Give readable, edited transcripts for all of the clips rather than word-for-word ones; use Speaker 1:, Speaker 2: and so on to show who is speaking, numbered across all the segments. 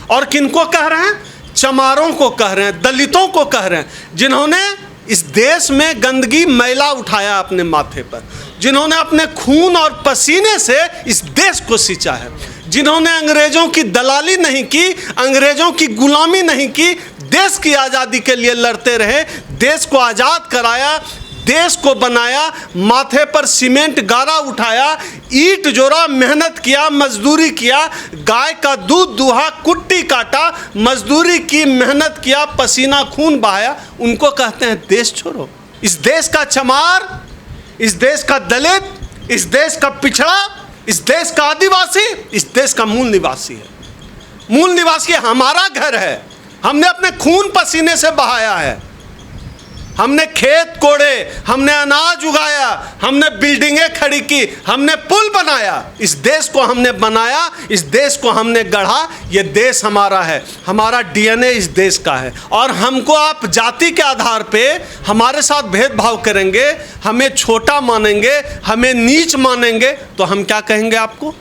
Speaker 1: और किनको कह रहे हैं? चमारों को कह रहे हैं, दलितों को कह रहे हैं, जिन्होंने इस देश में गंदगी मैला उठाया अपने माथे पर, जिन्होंने अपने खून और पसीने से इस देश को सींचा है, जिन्होंने अंग्रेजों की दलाली नहीं की, अंग्रेजों की गुलामी नहीं की, देश की आज़ादी के लिए लड़ते रहे, देश को आज़ाद कराया, देश को बनाया, माथे पर सीमेंट गारा उठाया, ईंट जोड़ा, मेहनत किया, मजदूरी किया, गाय का दूध दुहा, कुट्टी काटा, मजदूरी की, मेहनत किया, पसीना खून बहाया, उनको कहते हैं देश छोड़ो। इस देश का चमार, इस देश का दलित, इस देश का पिछड़ा, इस देश का आदिवासी, इस देश का मूल निवासी है। मूल निवासी हमारा घर है, हमने अपने खून पसीने से बहाया है, हमने खेत कोड़े, हमने अनाज उगाया, हमने बिल्डिंगें खड़ी की, हमने पुल बनाया, इस देश को हमने बनाया, इस देश को हमने गढ़ा। ये देश हमारा है, हमारा डीएनए इस देश का है। और हमको आप जाति के आधार पे हमारे साथ भेदभाव करेंगे, हमें छोटा मानेंगे, हमें नीच मानेंगे, तो हम क्या कहेंगे आपको?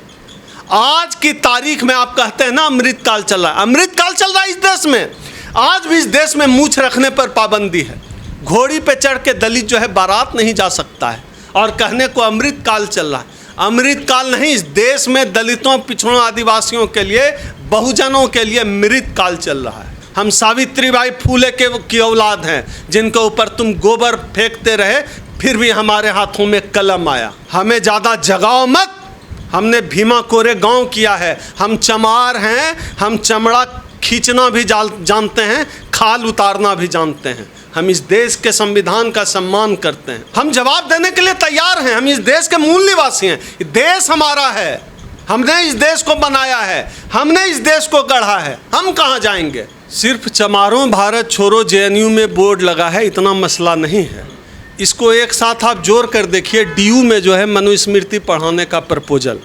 Speaker 1: आज की तारीख में आप कहते हैं ना अमृतकाल चल रहा है, अमृतकाल चल रहा है इस देश में। आज भी इस देश में मूछ रखने पर पाबंदी है, घोड़ी पे चढ़ के दलित जो है बारात नहीं जा सकता है, और कहने को अमृतकाल चल रहा है। अमृतकाल नहीं, इस देश में दलितों, पिछड़ों, आदिवासियों के लिए, बहुजनों के लिए मृतकाल चल रहा है। हम सावित्रीबाई फूले की औलाद हैं, जिनके ऊपर तुम गोबर फेंकते रहे, फिर भी हमारे हाथों में कलम आया। हमें ज़्यादा जगाओ मत, हमने भीमा कोरे गाँव किया है, हम चमार हैं, हम चमड़ा खींचना भी जानते हैं, खाल उतारना भी जानते हैं। हम इस देश के संविधान का सम्मान करते हैं, हम जवाब देने के लिए तैयार हैं। हम इस देश के मूल निवासी हैं, देश हमारा है, हमने इस देश को बनाया है, हमने इस देश को गढ़ा है, हम कहाँ जाएंगे? सिर्फ चमारों भारत छोड़ो जेएनयू में बोर्ड लगा है, इतना मसला नहीं है। इसको एक साथ आप जोड़ कर देखिए, डीयू में जो है मनुस्मृति पढ़ाने का प्रपोजल,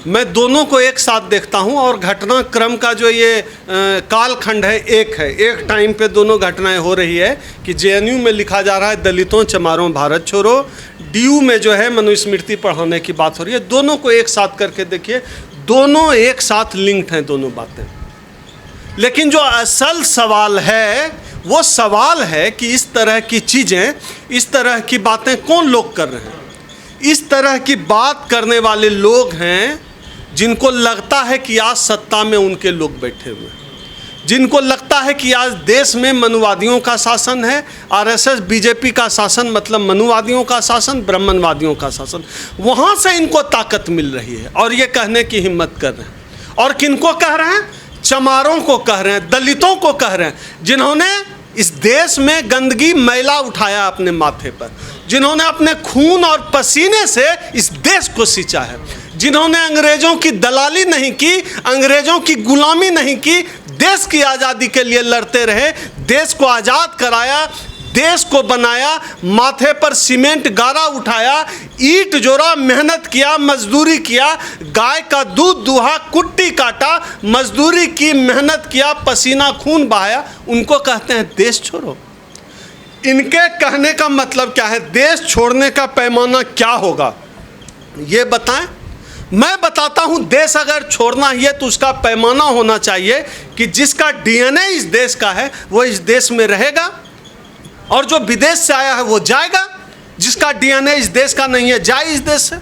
Speaker 1: मैं दोनों को एक साथ देखता हूं, और घटनाक्रम का जो ये कालखंड है, एक टाइम पे दोनों घटनाएं हो रही है कि जेएनयू में लिखा जा रहा है दलितों चमारों भारत छोड़ो, डीयू में जो है मनुस्मृति पढ़ाने की बात हो रही है। दोनों को एक साथ करके देखिए, दोनों एक साथ लिंक्ड हैं दोनों बातें। लेकिन जो असल सवाल है वो सवाल है कि इस तरह की चीज़ें, इस तरह की बातें कौन लोग कर रहे हैं? इस तरह की बात करने वाले लोग हैं जिनको लगता है कि आज सत्ता में उनके लोग बैठे हुए हैं, जिनको लगता है कि आज देश में मनुवादियों का शासन है, आरएसएस बीजेपी का शासन, मतलब मनुवादियों का शासन, ब्राह्मणवादियों का शासन, वहाँ से इनको ताकत मिल रही है और ये कहने की हिम्मत कर रहे हैं। और किनको कह रहे हैं? चमारों को कह रहे हैं, दलितों को कह रहे हैं, जिन्होंने इस देश में गंदगी मैला उठाया अपने माथे पर, जिन्होंने अपने खून और पसीने से इस देश को सींचा है, जिन्होंने अंग्रेजों की दलाली नहीं की, अंग्रेजों की गुलामी नहीं की, देश की आज़ादी के लिए लड़ते रहे, देश को आज़ाद कराया, देश को बनाया, माथे पर सीमेंट गारा उठाया, ईंट जोड़ा, मेहनत किया, मजदूरी किया, गाय का दूध दुहा, कुट्टी काटा, मजदूरी की, मेहनत किया, पसीना खून बहाया, उनको कहते हैं देश छोड़ो। इनके कहने का मतलब क्या है? देश छोड़ने का पैमाना क्या होगा ये बताएं। मैं बताता हूं, देश अगर छोड़ना ही है तो उसका पैमाना होना चाहिए कि जिसका डीएनए इस देश का है वो इस देश में रहेगा, और जो विदेश से आया है वो जाएगा, जिसका डीएनए इस देश का नहीं है जाए इस देश से।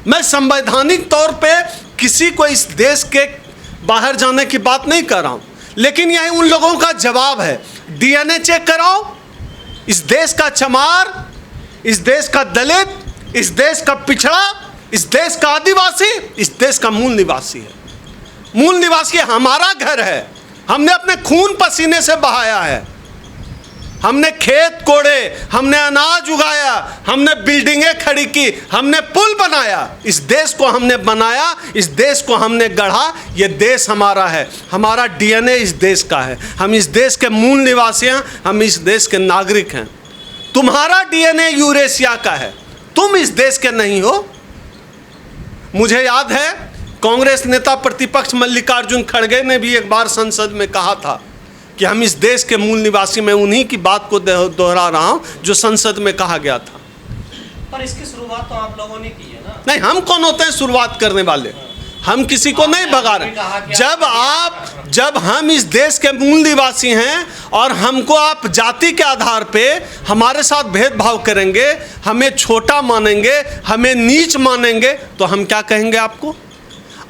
Speaker 1: मैं संवैधानिक तौर पे किसी को इस देश के बाहर जाने की बात नहीं कर रहा हूं, लेकिन यही उन लोगों का जवाब है। डीएनए चेक कराओ, इस देश का चमार, इस देश का दलित, इस देश का पिछड़ा, इस देश का आदिवासी, इस देश का मूल निवासी है। मूल निवासी हमारा घर है, हमने अपने खून पसीने से बहाया है, हमने खेत कोड़े, हमने अनाज उगाया, हमने बिल्डिंगें खड़ी की, हमने पुल बनाया, इस देश को हमने बनाया, इस देश को हमने गढ़ा। ये देश हमारा है, हमारा डीएनए इस देश का है, हम इस देश के मूल निवासी हैं, हम इस देश के नागरिक हैं। तुम्हारा डीएनए यूरेशिया का है, तुम इस देश के नहीं हो। मुझे याद है कांग्रेस नेता प्रतिपक्ष मल्लिकार्जुन खड़गे ने भी एक बार संसद में कहा था कि हम इस देश के मूल निवासी। मैं उन्हीं की बात को दोहरा रहा हूं जो संसद में कहा गया था।
Speaker 2: पर इसकी शुरुआत तो आप लोगों ने की है ना?
Speaker 1: नहीं, हम कौन होते हैं शुरुआत करने वाले? हम किसी को नहीं भगा रहे। जब हम इस देश के मूल निवासी हैं और हमको आप जाति के आधार पे हमारे साथ भेदभाव करेंगे, हमें छोटा मानेंगे, हमें नीच मानेंगे, तो हम क्या कहेंगे आपको?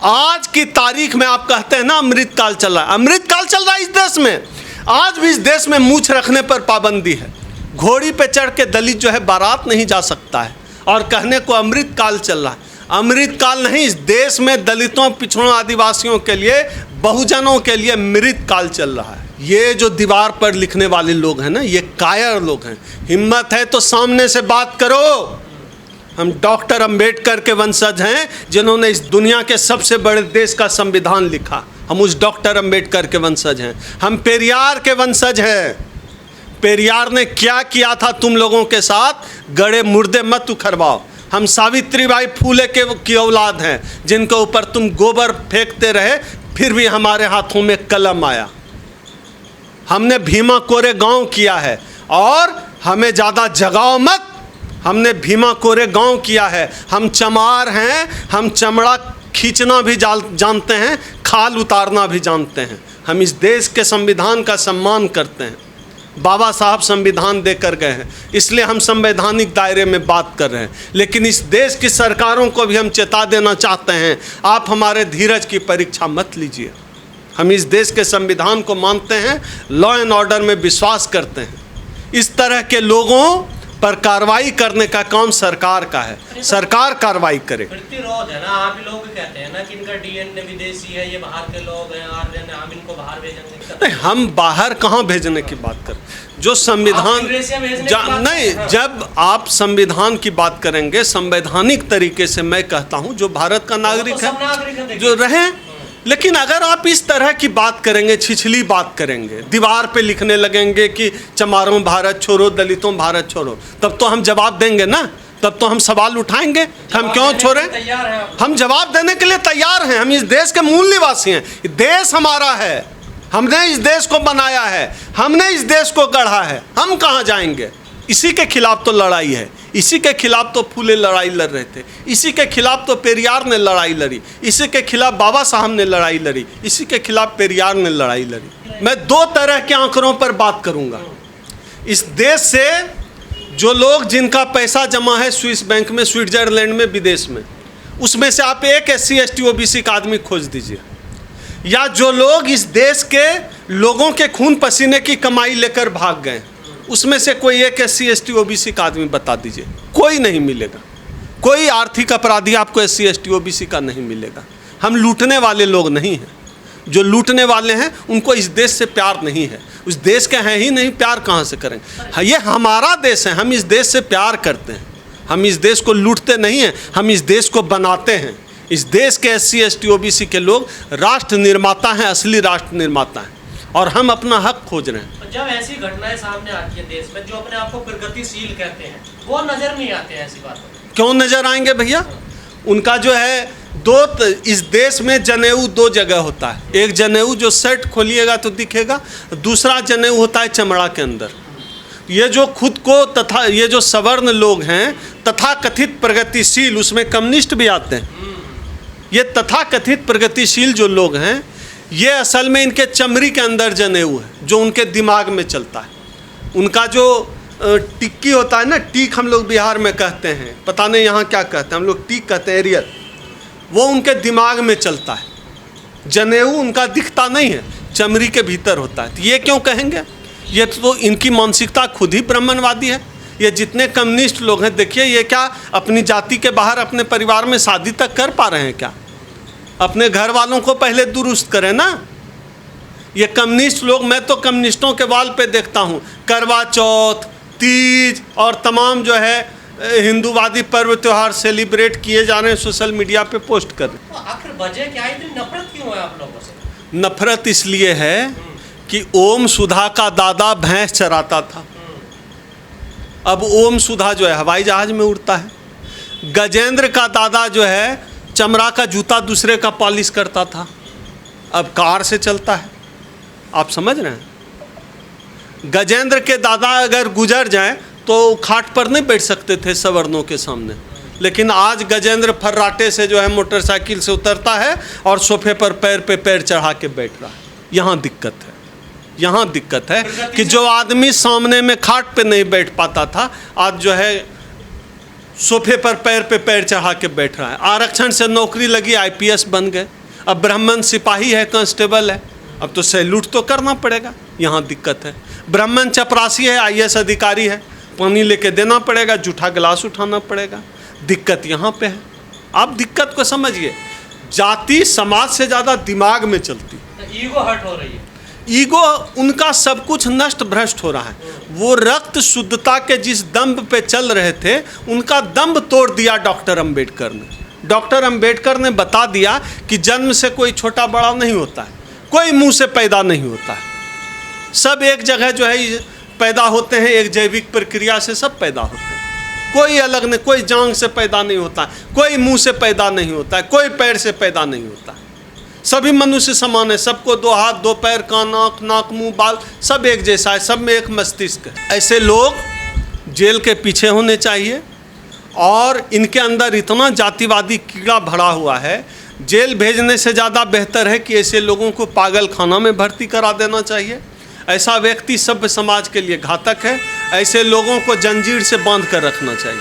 Speaker 1: आज की तारीख में आप कहते हैं ना अमृतकाल चल रहा है। अमृतकाल चल रहा है इस देश में। आज भी इस देश में मूछ रखने पर पाबंदी है। घोड़ी पे चढ़ के दलित जो है बारात नहीं जा सकता है और कहने को अमृतकाल चल रहा है। अमृतकाल नहीं, इस देश में दलितों, पिछड़ों, आदिवासियों के लिए, बहुजनों के लिए मृतकाल चल रहा है। ये जो दीवार पर लिखने वाले लोग हैं ना, ये कायर लोग हैं। हिम्मत है तो सामने से बात करो। हम डॉक्टर अंबेडकर के वंशज हैं, जिन्होंने इस दुनिया के सबसे बड़े देश का संविधान लिखा। हम उस डॉक्टर अंबेडकर के वंशज हैं। हम पेरियार के वंशज हैं। पेरियार ने क्या किया था तुम लोगों के साथ? गड़े मुर्दे मत उखड़वाओ। हम सावित्रीबाई फूले की औलाद हैं, जिनके ऊपर तुम गोबर फेंकते रहे, फिर भी हमारे हाथों में कलम आया। हमने भीमा कोरे गांव किया है और हमें ज़्यादा जगाओ मत। हमने भीमा कोरे गांव किया है। हम चमार हैं। हम चमड़ा खींचना भी जानते हैं, खाल उतारना भी जानते हैं। हम इस देश के संविधान का सम्मान करते हैं। बाबा साहब संविधान देकर गए हैं, इसलिए हम संवैधानिक दायरे में बात कर रहे हैं। लेकिन इस देश की सरकारों को भी हम चेता देना चाहते हैं, आप हमारे धीरज की परीक्षा मत लीजिए। हम इस देश के संविधान को मानते हैं, लॉ एंड ऑर्डर में विश्वास करते हैं। इस तरह के लोगों पर कार्रवाई करने का काम सरकार का है। सरकार कार्रवाई करे।
Speaker 2: प्रतिरोध है ना, आप ही लोग कहते हैं ना कि इनका डीएनए विदेशी है, ये बाहर के लोग हैं और हम इनको बाहर भेजेंगे।
Speaker 1: नहीं, हम बाहर कहाँ भेजने की बात करें? जो संविधान नहीं, जब आप संविधान की बात करेंगे, संवैधानिक तरीके से मैं कहता हूँ जो भारत का नागरिक है जो रहे। लेकिन अगर आप इस तरह की बात करेंगे, छिछली बात करेंगे, दीवार पे लिखने लगेंगे कि चमारों भारत छोड़ो, दलितों भारत छोड़ो, तब तो हम जवाब देंगे ना। तब तो हम सवाल उठाएंगे, हम क्यों छोड़े? हम जवाब देने के लिए तैयार हैं। हम इस देश के मूल निवासी हैं। देश हमारा है, हमने इस देश को बनाया है, हमने इस देश को गढ़ा है। हम कहाँ जाएंगे? इसी के खिलाफ तो लड़ाई है। इसी के खिलाफ तो फूले लड़ाई लड़ रहे थे। इसी के खिलाफ तो पेरियार ने लड़ाई लड़ी। इसी के खिलाफ बाबा साहब ने लड़ाई लड़ी। इसी के खिलाफ पेरियार ने लड़ाई लड़ी। मैं दो तरह के आंकड़ों पर बात करूंगा। इस देश से जो लोग, जिनका पैसा जमा है स्विस बैंक में, स्विट्जरलैंड में, विदेश में, उसमें से आप एक SC ST OBC का आदमी खोज दीजिए। या जो लोग इस देश के लोगों के खून पसीने की कमाई लेकर भाग गए, उसमें से कोई एक SC ST OBC का आदमी बता दीजिए। कोई नहीं मिलेगा। कोई आर्थिक अपराधी आपको SC ST OBC का नहीं मिलेगा। हम लूटने वाले लोग नहीं हैं। जो लूटने वाले हैं उनको इस देश से प्यार नहीं है। उस देश के हैं ही नहीं, प्यार कहाँ से करेंगे? ये हमारा देश है, हम इस देश से प्यार करते हैं। हम इस देश को लूटते नहीं हैं, हम इस देश को बनाते हैं। इस देश के SC ST OBC के लोग राष्ट्र निर्माता हैं, असली राष्ट्र निर्माता हैं, और हम अपना हक खोज रहे हैं।
Speaker 2: जब ऐसी घटनाएं सामने आती है देश में, जो अपने आप को प्रगतिशील कहते हैं, वो नजर नहीं आते हैं ऐसी बातों।
Speaker 1: क्यों नजर आएंगे भैया? उनका जो है इस देश में जनेऊ दो जगह होता है। एक जनेऊ जो शर्ट खोलिएगा तो दिखेगा, दूसरा जनेऊ होता है चमड़ा के अंदर। ये जो खुद को तथा ये जो सवर्ण लोग हैं, तथा कथित प्रगतिशील, उसमें कम्युनिस्ट भी आते हैं। ये तथा कथित प्रगतिशील जो लोग हैं, ये असल में इनके चमड़ी के अंदर जनेऊ है, जो उनके दिमाग में चलता है। उनका जो टिक्की होता है ना, टीक हम लोग बिहार में कहते हैं, पता नहीं यहाँ क्या कहते हैं, हम लोग टीक कहते हैं, एरियल, वो उनके दिमाग में चलता है। जनेऊ उनका दिखता नहीं है, चमड़ी के भीतर होता है। तो ये क्यों कहेंगे? ये तो इनकी मानसिकता खुद ही ब्राह्मणवादी है। ये जितने कम्युनिस्ट लोग हैं, देखिए, ये क्या अपनी जाति के बाहर अपने परिवार में शादी तक कर पा रहे हैं क्या? अपने घर वालों को पहले दुरुस्त करें ना। ये कम्युनिस्ट लोग, मैं तो कम्युनिस्टों के वाल पे देखता हूँ, करवा चौथ, तीज और तमाम जो है हिंदूवादी पर्व त्यौहार सेलिब्रेट किए जा रहे हैं, सोशल मीडिया पे पोस्ट कर रहे हैं।
Speaker 2: तो आखिर वजह क्या है? इतनी नफरत क्यों है आप लोगों से?
Speaker 1: नफरत इसलिए है कि ओम सुधा का दादा भैंस चराता था। अब ओम सुधा जो है हवाई जहाज में उड़ता है। गजेंद्र का दादा जो है चमड़ा का जूता दूसरे का पॉलिश करता था, अब कार से चलता है। आप समझ रहे हैं? गजेंद्र के दादा अगर गुजर जाएं तो खाट पर नहीं बैठ सकते थे सवर्णों के सामने, लेकिन आज गजेंद्र फर्राटे से जो है मोटरसाइकिल से उतरता है और सोफे पर पैर चढ़ा के बैठ रहा है। यहाँ दिक्कत है, यहाँ दिक्कत है कि जो आदमी सामने में खाट पे नहीं बैठ पाता था, आज जो है सोफे पर पैर चढ़ा के बैठ रहा है। आरक्षण से नौकरी लगी, IPS बन गए। अब ब्राह्मण सिपाही है, कांस्टेबल है, अब तो सैल्यूट तो करना पड़ेगा। यहाँ दिक्कत है। ब्राह्मण चपरासी है, IAS अधिकारी है, पानी लेके देना पड़ेगा, जूठा गिलास उठाना पड़ेगा। दिक्कत यहाँ पे है। आप दिक्कत को समझिए। जाति समाज से ज़्यादा दिमाग में चलती है।
Speaker 2: ईगो हर्ट हो रही है।
Speaker 1: ईगो, उनका सब कुछ नष्ट भ्रष्ट हो रहा है। वो रक्त शुद्धता के जिस दम्भ पे चल रहे थे, उनका दम्भ तोड़ दिया डॉक्टर अंबेडकर ने। डॉक्टर अंबेडकर ने बता दिया कि जन्म से कोई छोटा बड़ा नहीं होता है, कोई मुंह से पैदा नहीं होता है, सब एक जगह जो है पैदा होते हैं, एक जैविक प्रक्रिया से सब पैदा होते हैं। कोई अलग नहीं, कोई जांग से पैदा नहीं होता है, कोई मुंह से पैदा नहीं होता है, कोई पैर से पैदा नहीं होता है। सभी मनुष्य समान है, सबको 2 हाथ 2 पैर, कान आँख नाक मुंह बाल सब एक जैसा है, सब में एक मस्तिष्क है। ऐसे लोग जेल के पीछे होने चाहिए। और इनके अंदर इतना जातिवादी कीड़ा भरा हुआ है, जेल भेजने से ज़्यादा बेहतर है कि ऐसे लोगों को पागल खाना में भर्ती करा देना चाहिए। ऐसा व्यक्ति सभ्य समाज के लिए घातक है। ऐसे लोगों को जंजीर से बांध कर रखना चाहिए।